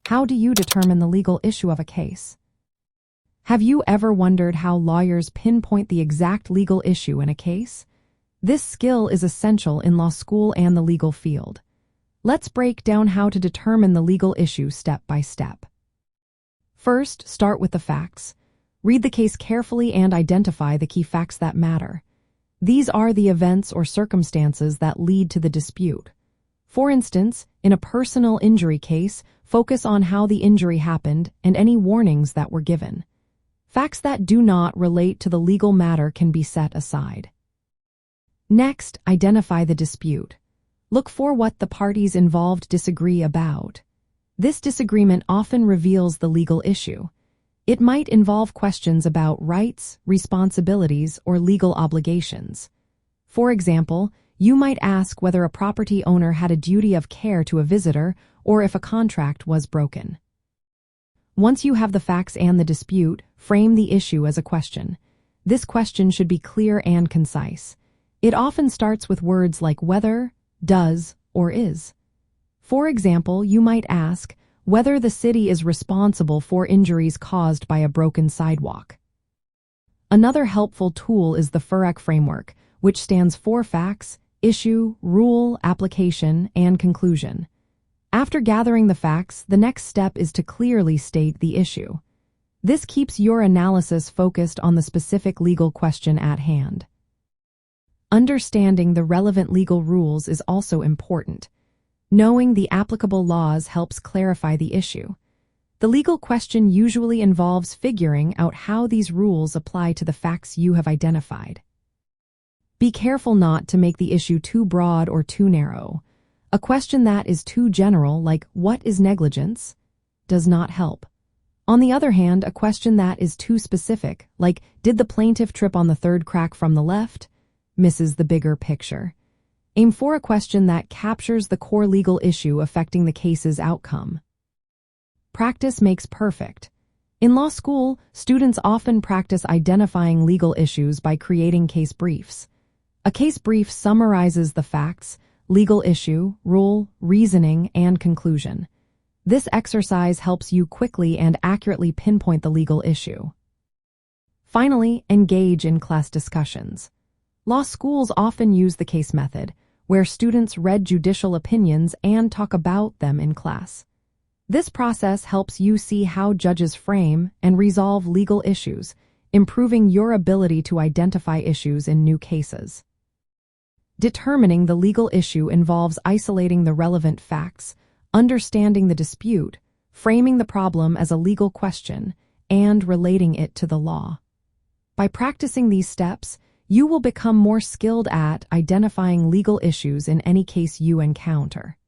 How do you determine the legal issue of a case? Have you ever wondered how lawyers pinpoint the exact legal issue in a case? This skill is essential in law school and the legal field. Let's break down how to determine the legal issue step by step. First, start with the facts. Read the case carefully and identify the key facts that matter. These are the events or circumstances that lead to the dispute. For instance, in a personal injury case, focus on how the injury happened and any warnings that were given. Facts that do not relate to the legal matter can be set aside. Next, identify the dispute. Look for what the parties involved disagree about. This disagreement often reveals the legal issue. It might involve questions about rights, responsibilities, or legal obligations. For example, you might ask whether a property owner had a duty of care to a visitor or if a contract was broken. Once you have the facts and the dispute, frame the issue as a question. This question should be clear and concise. It often starts with words like whether, does, or is. For example, you might ask whether the city is responsible for injuries caused by a broken sidewalk. Another helpful tool is the FIRAC framework, which stands for facts, issue, rule, application, and conclusion. After gathering the facts, the next step is to clearly state the issue. This keeps your analysis focused on the specific legal question at hand. Understanding the relevant legal rules is also important. Knowing the applicable laws helps clarify the issue. The legal question usually involves figuring out how these rules apply to the facts you have identified. Be careful not to make the issue too broad or too narrow. A question that is too general, like what is negligence, does not help. On the other hand, a question that is too specific, like did the plaintiff trip on the third crack from the left, misses the bigger picture. Aim for a question that captures the core legal issue affecting the case's outcome. Practice makes perfect. In law school, students often practice identifying legal issues by creating case briefs. A case brief summarizes the facts, legal issue, rule, reasoning, and conclusion. This exercise helps you quickly and accurately pinpoint the legal issue. Finally, engage in class discussions. Law schools often use the case method, where students read judicial opinions and talk about them in class. This process helps you see how judges frame and resolve legal issues, improving your ability to identify issues in new cases. Determining the legal issue involves isolating the relevant facts, understanding the dispute, framing the problem as a legal question, and relating it to the law. By practicing these steps, you will become more skilled at identifying legal issues in any case you encounter.